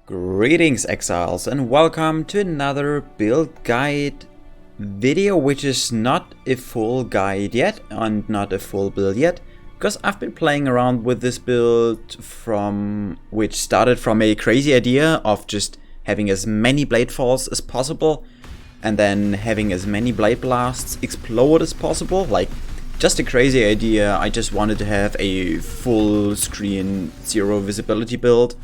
Greetings Exiles and welcome to another build guide video, which is not a full guide yet and not a full build yet, because I've been playing around with this build which started from a crazy idea of just having as many bladefalls as possible and then having as many blade blasts explode as possible. Like, just a crazy idea. I just wanted to have a full screen zero visibility build.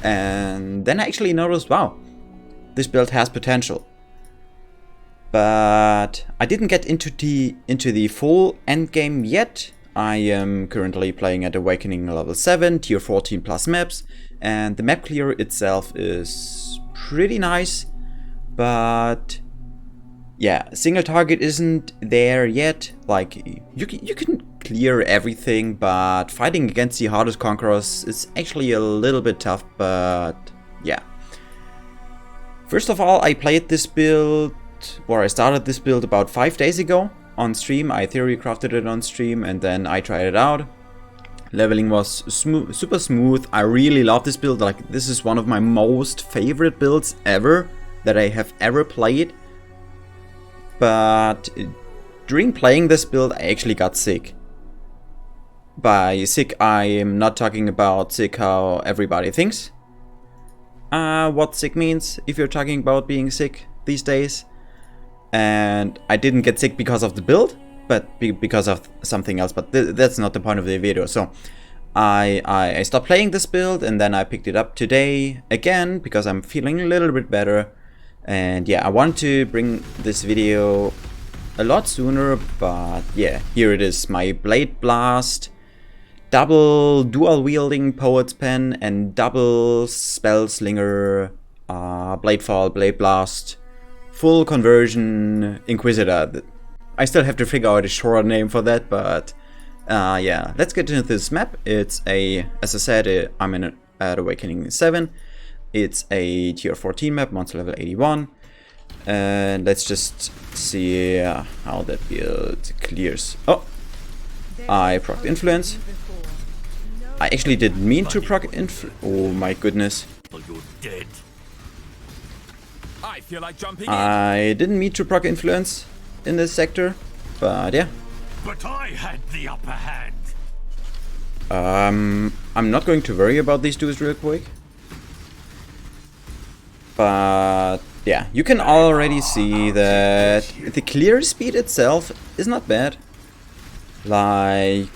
And then I actually noticed, wow, this build has potential. But I didn't get into the full endgame yet. I am currently playing at Awakening level 7, tier 14 plus maps, and the map clear itself is pretty nice, but yeah, single target isn't there yet. Like, you can clear everything, but fighting against the hardest conquerors is actually a little bit tough, but yeah. First of all, I played this build, or I started this build about 5 days ago on stream. I theory crafted it on stream and then I tried it out. Leveling was super smooth. I really love this build. Like, this is one of my most favorite builds ever that I have ever played. But during playing this build, I actually got sick. By sick, I am not talking about sick how everybody thinks. What sick means, if you're talking about being sick these days. And I didn't get sick because of the build, but because of something else. But that's not the point of the video. So I stopped playing this build and then I picked it up today again because I'm feeling a little bit better. And yeah, I want to bring this video a lot sooner, but yeah, here it is. My Blade Blast, double dual wielding Poet's Pen, and double Spellslinger, Bladefall, Blade Blast, full conversion Inquisitor. I still have to figure out a shorter name for that, but yeah, let's get into this map. It's a, as I said, I'm at Awakening 7. It's a tier 14 map, monster level 81. And let's just see how that build clears. Oh, I procced influence. I actually didn't mean to proc influence. Oh my goodness. I didn't mean to proc influence in this sector, but yeah. But I had the upper hand. I'm not going to worry about these dudes real quick. But yeah, you can already see that the clear speed itself is not bad. Like,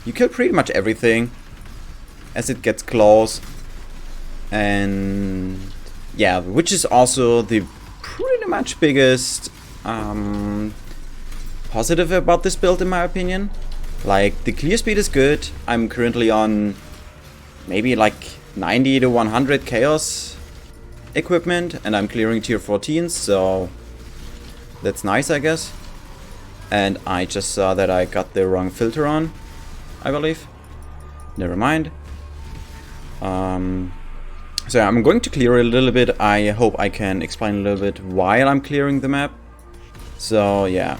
you kill pretty much everything as it gets close. And yeah, which is also the pretty much biggest positive about this build in my opinion. Like, the clear speed is good. I'm currently on maybe like 90 to 100 chaos equipment and I'm clearing tier 14, so that's nice, I guess. And I just saw that I got the wrong filter on, I believe. Never mind. So I'm going to clear a little bit. I hope I can explain a little bit while I'm clearing the map. So yeah,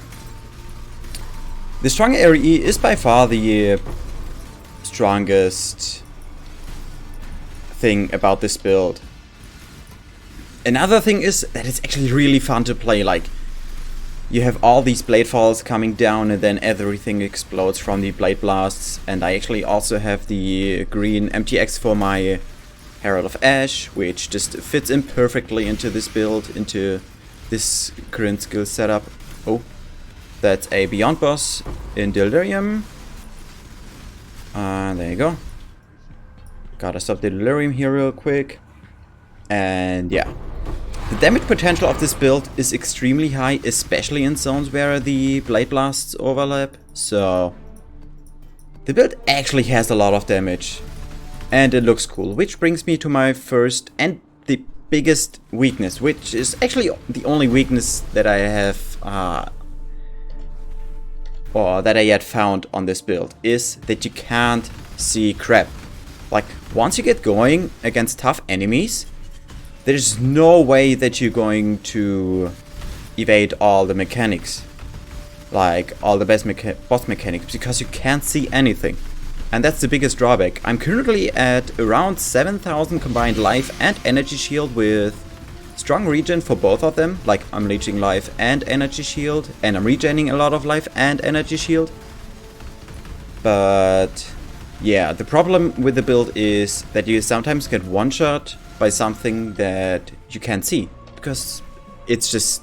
the strong RE is by far the strongest thing about this build. Another thing is that it's actually really fun to play. Like, you have all these bladefalls coming down and then everything explodes from the blade blasts. And I actually also have the green MTX for my Herald of Ash, which just fits in perfectly into this build, into this current skill setup. Oh, that's a Beyond boss in Delirium. There you go. Gotta stop the Delirium here real quick. And yeah, the damage potential of this build is extremely high, especially in zones where the blade blasts overlap. So the build actually has a lot of damage and it looks cool, which brings me to my first and the biggest weakness, which is actually the only weakness that I have or that I yet found on this build, is that you can't see crap. Like, once you get going against tough enemies, there's no way that you're going to evade all the mechanics. Like, all the best boss mechanics, because you can't see anything. And that's the biggest drawback. I'm currently at around 7,000 combined life and energy shield with strong regen for both of them. Like, I'm leeching life and energy shield, and I'm regening a lot of life and energy shield. But yeah, the problem with the build is that you sometimes get one-shot by something that you can't see. Because it's just...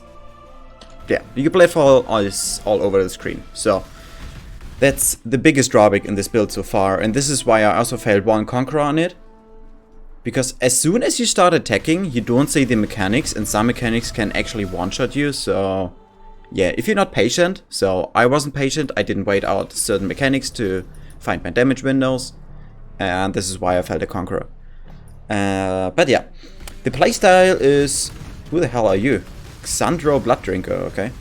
yeah, your bladefall is all over the screen. So that's the biggest drawback in this build so far. And this is why I also failed one Conqueror on it. Because as soon as you start attacking, you don't see the mechanics. And some mechanics can actually one-shot you. So yeah, if you're not patient. So I wasn't patient. I didn't wait out certain mechanics to find my damage windows. And this is why I failed a Conqueror. But yeah, the playstyle is... who the hell are you? Xandro Blood Drinker, okay.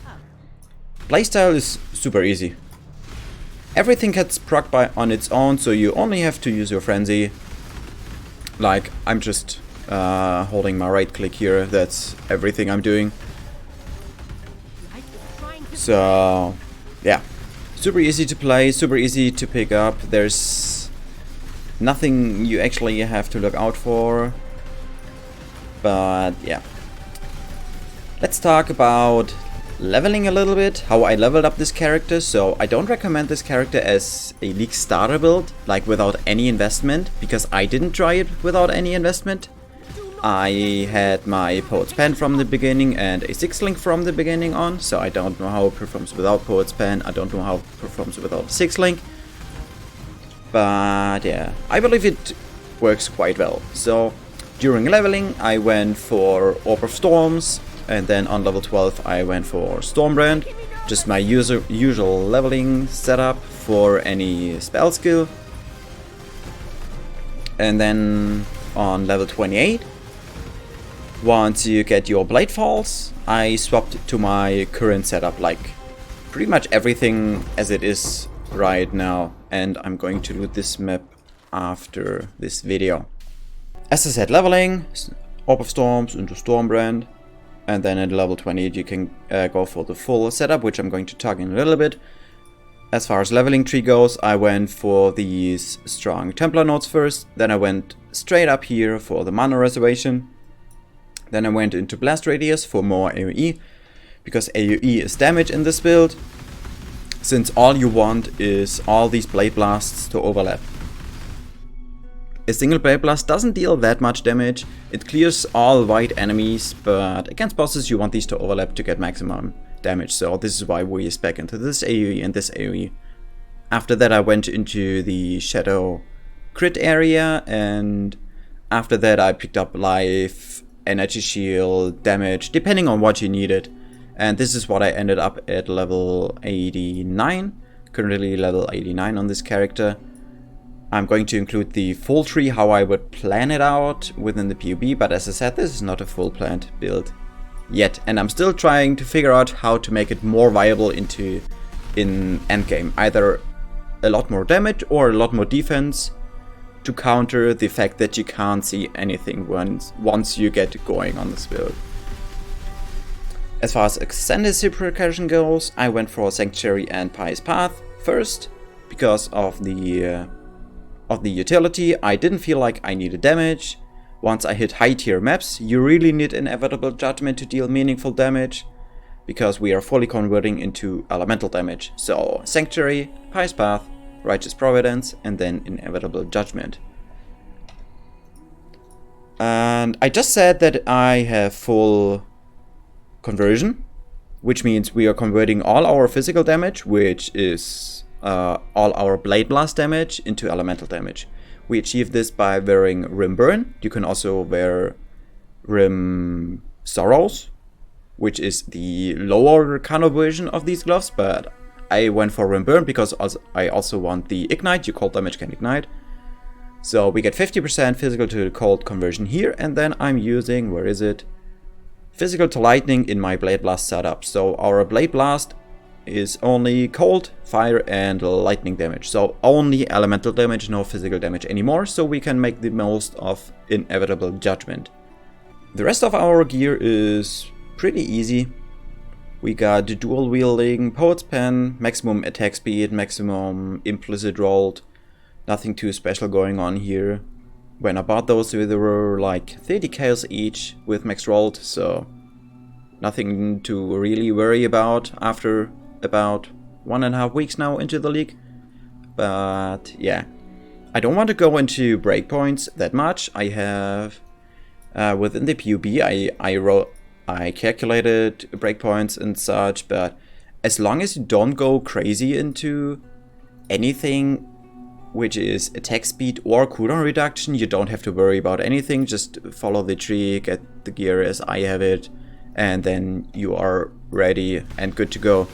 Playstyle is super easy. Everything gets procced by on its own, so you only have to use your frenzy. Like, I'm just holding my right click here, that's everything I'm doing. So, yeah. Super easy to play, super easy to pick up. There's nothing you actually have to look out for. But, yeah. Let's talk about leveling a little bit, how I leveled up this character. So I don't recommend this character as a League starter build, like without any investment, because I didn't try it without any investment. I had my Poet's Pen from the beginning and a Six-Link from the beginning on, so I don't know how it performs without Poet's Pen, I don't know how it performs without Six-Link. But yeah, I believe it works quite well. So during leveling I went for Orb of Storms, and then on level 12 I went for Stormbrand, just my usual leveling setup for any spell skill. And then on level 28, once you get your Bladefalls, I swapped to my current setup, like pretty much everything as it is right now. And I'm going to loot this map after this video. As I said, leveling, Orb of Storms into Stormbrand. And then at level 28 you can go for the full setup, which I'm going to talk in a little bit. As far as leveling tree goes, I went for these strong Templar nodes first. Then I went straight up here for the mana reservation. Then I went into Blast Radius for more AoE, because AoE is damage in this build, since all you want is all these Blade Blasts to overlap. A single Blade Blast doesn't deal that much damage, it clears all white enemies, but against bosses you want these to overlap to get maximum damage, so this is why we spec into this AoE and this AoE. After that I went into the Shadow crit area, and after that I picked up life, energy shield, damage, depending on what you needed. And this is what I ended up at level 89, currently level 89 on this character. I'm going to include the full tree, how I would plan it out within the PoE, but as I said, this is not a full planned build yet, and I'm still trying to figure out how to make it more viable in endgame. Either a lot more damage or a lot more defense to counter the fact that you can't see anything once you get going on this build. As far as Ascendancy Progression goes, I went for Sanctuary and Pious Path first, because of the utility. I didn't feel like I needed damage. Once I hit high tier maps, you really need Inevitable Judgment to deal meaningful damage, because we are fully converting into elemental damage. So Sanctuary, Pious Path, Righteous Providence, and then Inevitable Judgment. And I just said that I have full conversion, which means we are converting all our physical damage, which is all our Blade Blast damage, into elemental damage. We achieve this by wearing Hrimburn. You can also wear Hrimsorrows, which is the lower kind of version of these gloves, but I went for Hrimburn because I also want the Ignite. Your cold damage can ignite. So we get 50% physical to cold conversion here, and then I'm using, where is it? Physical to lightning in my Blade Blast setup. So our Blade Blast is only cold, fire, and lightning damage. So only elemental damage, no physical damage anymore, so we can make the most of Inevitable Judgment. The rest of our gear is pretty easy. We got the dual wielding Poet's Pen, maximum attack speed, maximum implicit rolled Nothing too special going on here. When I bought those, they were like 30 chaos each with max rolled, so nothing to really worry about after about 1.5 weeks now into the league. But yeah, I don't want to go into breakpoints that much. I have within the PoE, I calculated breakpoints and such, but as long as you don't go crazy into anything which is attack speed or cooldown reduction, you don't have to worry about anything. Just follow the tree, get the gear as I have it, and then you are ready and good to go.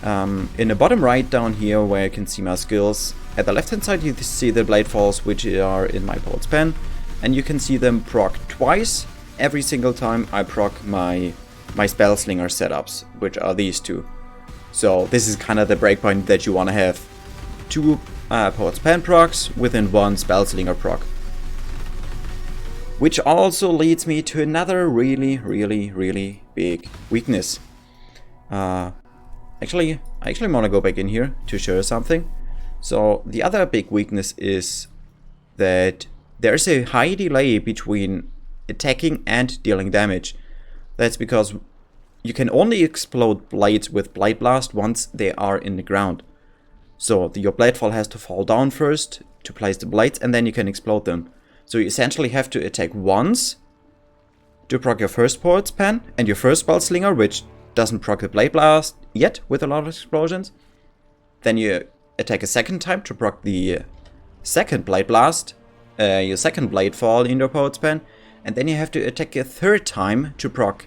In the bottom right down here where you can see my skills, at the left hand side you see the bladefalls, which are in my poet's pen, and you can see them proc twice every single time I proc my Spellslinger setups, which are these two. So this is kind of the breakpoint that you want to have. 2 Poet's Pen procs within 1 Spellslinger proc. Which also leads me to another really big weakness. I actually want to go back in here to show you something. So the other big weakness is that there's a high delay between attacking and dealing damage. That's because you can only explode blades with Blade Blast once they are in the ground. So your Bladefall has to fall down first to place the blades, and then you can explode them. So you essentially have to attack once to proc your first Poet's Pen and your first Spellslinger, which doesn't proc the Blade Blast yet with a lot of explosions. Then you attack a second time to proc the second Blade Blast, your second Bladefall in your Poet's Pen, and then you have to attack a third time to proc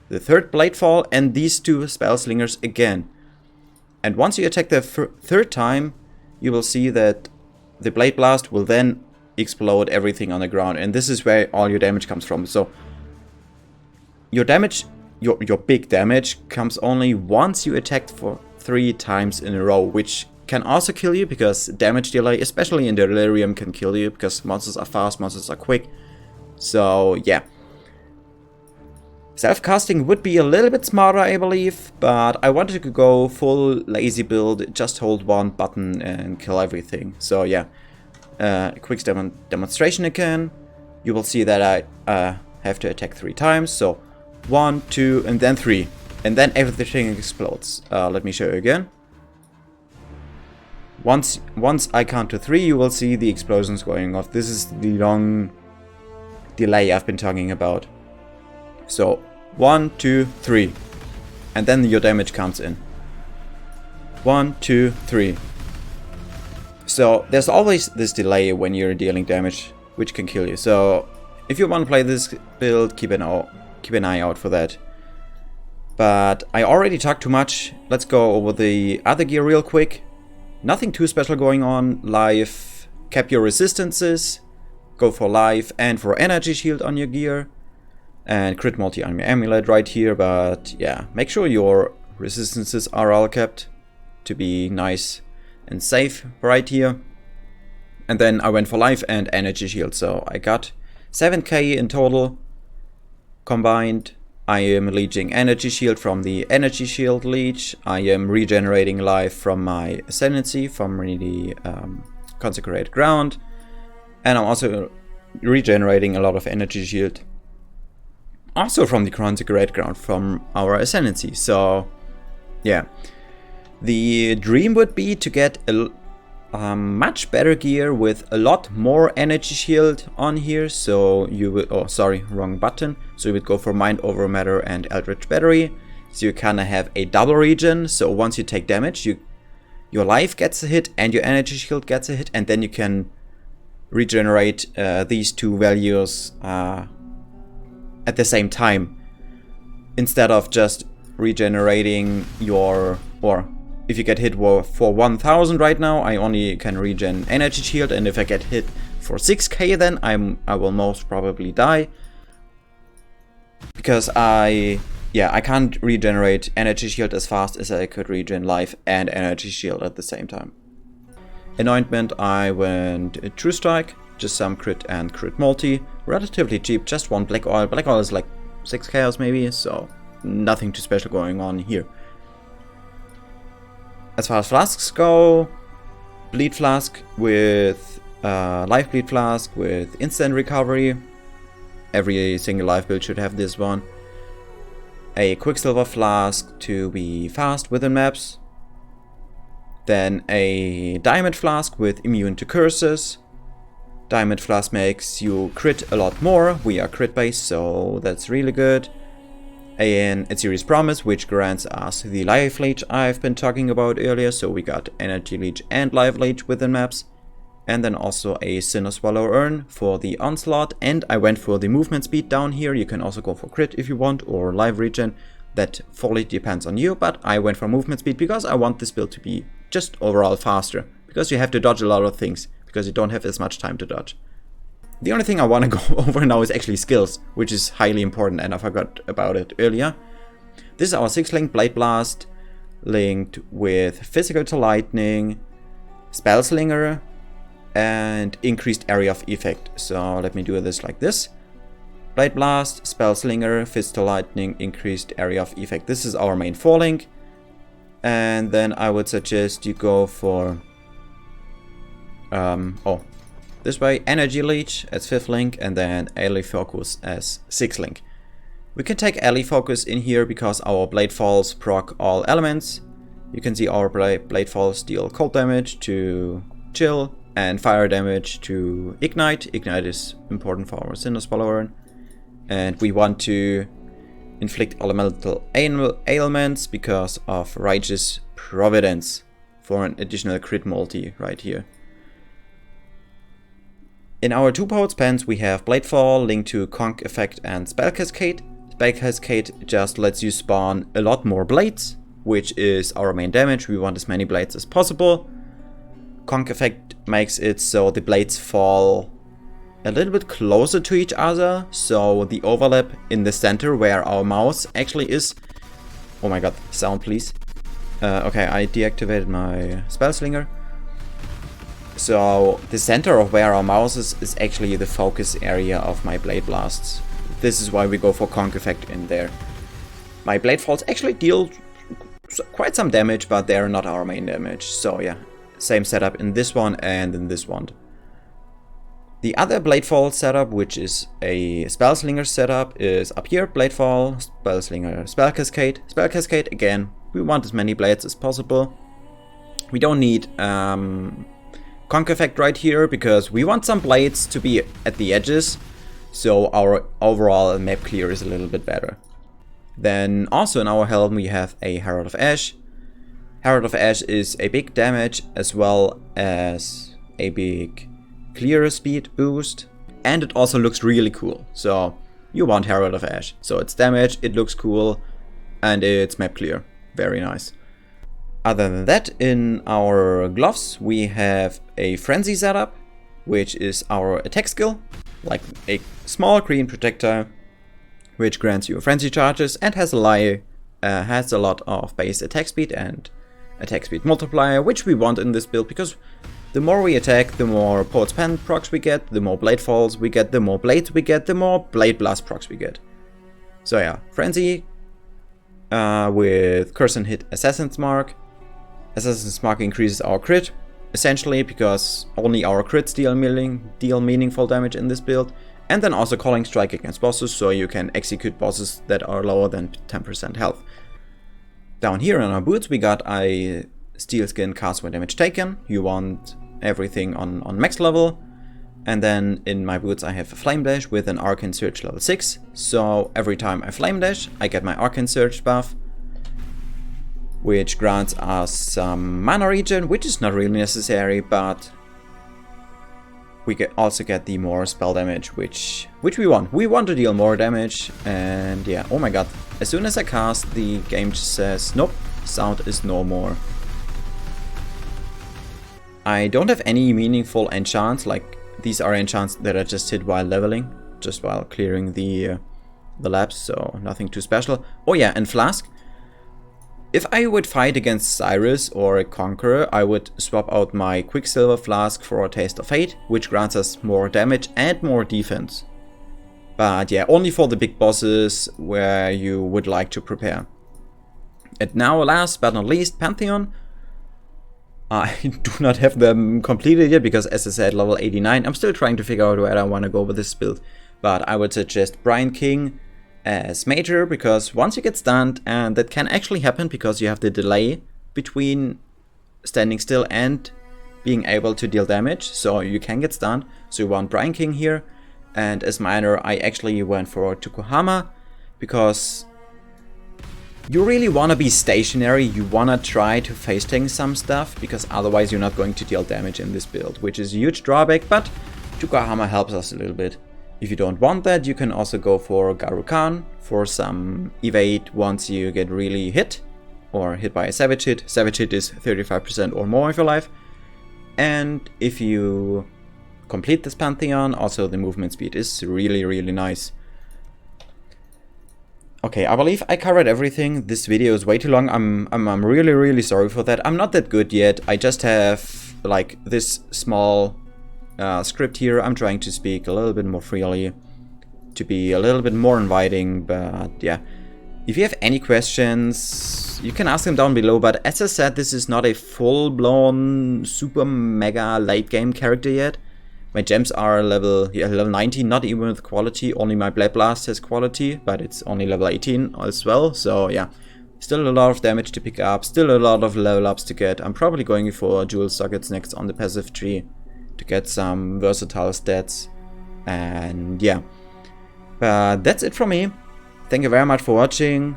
the third Bladefall and these 2 Spellslingers again. And once you attack the third time, you will see that the Blade Blast will then explode everything on the ground, and this is where all your damage comes from. So your damage, your big damage, comes only once you attacked for 3 times in a row, which can also kill you because damage delay, especially in Delirium, can kill you because monsters are fast, monsters are quick. So yeah. Self-casting would be a little bit smarter, I believe, but I wanted to go full lazy build, just hold one button and kill everything. So yeah, quick demonstration again. You will see that I have to attack 3 times, so 1, 2, and then 3. And then everything explodes. Let me show you again. Once I count to 3, you will see the explosions going off. This is the long delay I've been talking about. So 1, 2, 3, and then your damage comes in. 1, 2, 3. So there's always this delay when you're dealing damage, which can kill you. So if you want to play this build, keep an eye out for that. But I already talked too much. Let's go over the other gear real quick. Nothing too special going on. Life, cap your resistances, go for life and for energy shield on your gear. And crit multi on your amulet right here, but yeah, make sure your resistances are all kept to be nice and safe right here. And then I went for life and energy shield, so I got 7k in total combined. I am leeching energy shield from the energy shield leech. I am regenerating life from my ascendancy, from the consecrated ground. And I'm also regenerating a lot of energy shield also from the consecrated ground, from our ascendancy. So yeah, the dream would be to get a much better gear with a lot more energy shield on here. So you would, oh sorry, wrong button. So you would go for Mind Over Matter and Eldritch Battery. So you kind of have a double regen. So once you take damage, your life gets a hit and your energy shield gets a hit, and then you can regenerate these 2 values at the same time, instead of just regenerating your, or if you get hit for 1000 right now, I only can regen energy shield, and if I get hit for 6k, then I will most probably die, because I can't regenerate energy shield as fast as I could regen life and energy shield at the same time. Anointment, I went True Strike, just some crit and crit multi, relatively cheap, just 1 black oil. Black oil is like 6 chaos maybe, so nothing too special going on here. As far as flasks go, Bleed Flask with Life Bleed Flask with instant recovery. Every single life build should have this one. A Quicksilver Flask to be fast within maps. Then a Diamond Flask with immune to curses. Diamond Flask makes you crit a lot more. We are crit based, so that's really good. An Aziri's Promise, which grants us the Life Leech I've been talking about earlier. So we got Energy Leech and Life Leech within maps. And then also a Sinner Swallow Urn for the Onslaught. And I went for the movement speed down here. You can also go for crit if you want, or life regen. That fully depends on you, but I went for movement speed because I want this build to be just overall faster. Because you have to dodge a lot of things, because you don't have as much time to dodge. The only thing I want to go over now is actually skills, which is highly important, and I forgot about it earlier. This is our 6-link Blade Blast, linked with Physical to Lightning, Spellslinger, and increased area of effect. So let me do this like this. Blade Blast, Spellslinger, Fist to Lightning, increased area of effect. This is our main 4-link. And then I would suggest you go for... this way, Energy Leech as 5th link, and then Ally Focus as 6th link. We can take Ally Focus in here because our Bladefalls proc all elements. You can see our Bladefalls deal cold damage to chill and fire damage to ignite. Ignite is important for our Sinner Swallower. And we want to inflict elemental ailments because of Righteous Providence for an additional crit multi right here. In our 2 power spends we have Bladefall linked to Conk Effect and Spell Cascade. Spell Cascade just lets you spawn a lot more blades, which is our main damage. We want as many blades as possible. Conk Effect makes it so the blades fall a little bit closer to each other, so the overlap in the center where our mouse actually is... Oh my god, sound please. Okay, I deactivated my Spellslinger. So the center of where our mouse is actually the focus area of my Blade Blasts. This is why we go for Conk Effect in there. My Bladefalls actually deal quite some damage, but they're not our main damage. So yeah, same setup in this one and in this one. The other Bladefall setup, which is a Spellslinger setup, is up here. Bladefall, Spellslinger, Spell Cascade. Spell Cascade, again, we want as many blades as possible. We don't need Conk Effect right here, because we want some blades to be at the edges, so our overall map clear is a little bit better. Then also in our helm we have a Herald of Ash. Herald of Ash is a big damage as well as a big clear speed boost, and it also looks really cool. So you want Herald of Ash. So it's damage, it looks cool, and it's map clear. Very nice. Other than that, in our gloves we have a Frenzy setup, which is our attack skill, like a small green protector, which grants you frenzy charges and has a lot of base attack speed and attack speed multiplier, which we want in this build because the more we attack, the more Poet's Pen procs we get, the more Bladefalls we get, the more blades we get, the more Blade Blast procs we get. So yeah, Frenzy with Curse and Hit Assassin's Mark. Assassin's Mark increases our crit, essentially because only our crits deal meaningful damage in this build. And then also Calling Strike against bosses, so you can execute bosses that are lower than 10% health. Down here in our boots we got a Steel Skin cast when damage taken. You want everything on max level. And then in my boots I have a Flame Dash with an Arcane Surge level 6. So every time I Flame Dash I get my Arcane Surge buff, which grants us some mana regen, which is not really necessary, but we also get the more spell damage, which we want. We want to deal more damage, and yeah, oh my god. As soon as I cast, the game just says, nope, sound is no more. I don't have any meaningful enchants, like these are enchants that I just hit while leveling, just while clearing the labs, so nothing too special. Oh yeah, and Flask. If I would fight against Cyrus or a Conqueror, I would swap out my Quicksilver Flask for a Taste of Fate, which grants us more damage and more defense. But yeah, only for the big bosses where you would like to prepare. And now last but not least, Pantheon. I do not have them completed yet because, as I said, level 89. I'm still trying to figure out where I want to go with this build. But I would suggest Brine King as Major, because once you get stunned, and that can actually happen because you have the delay between standing still and being able to deal damage, so you can get stunned. So you want Brine King here. And as minor, I actually went for Tukohama because you really want to be stationary. You want to try to face tank some stuff, because otherwise you're not going to deal damage in this build, which is a huge drawback, but Tukohama helps us a little bit. If you don't want that, you can also go for Garukan for some evade once you get really hit, or hit by a savage hit. Savage hit is 35% or more of your life. And if you complete this Pantheon, also the movement speed is really, really nice. Okay, I believe I covered everything. This video is way too long. I'm really, really sorry for that. I'm not that good yet. I just have like this small script here. I'm trying to speak a little bit more freely, to be a little bit more inviting, but yeah. If you have any questions, you can ask them down below, but as I said, this is not a full-blown super mega late game character yet. My gems are level 19, not even with quality. Only my Blade Blast has quality, but it's only level 18 as well. So yeah, still a lot of damage to pick up, still a lot of level ups to get. I'm probably going for Jewel Sockets next on the passive tree to get some versatile stats. And yeah, but that's it from me. Thank you very much for watching.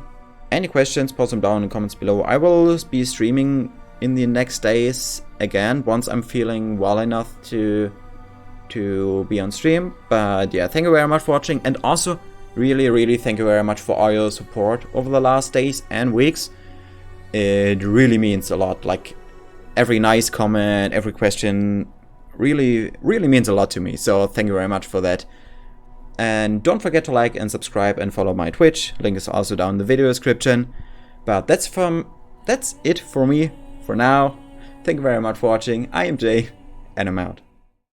Any questions, post them down in the comments below. I will be streaming in the next days again once I'm feeling well enough to be on stream. But yeah, thank you very much for watching, and also really thank you very much for all your support over the last days and weeks. It really means a lot. Like every nice comment, every question really means a lot to me, so thank you very much for that. And don't forget to like and subscribe and follow my Twitch. Link is also down in the video description. But that's it for me for now. Thank you very much for watching. I am Jay, and I'm out.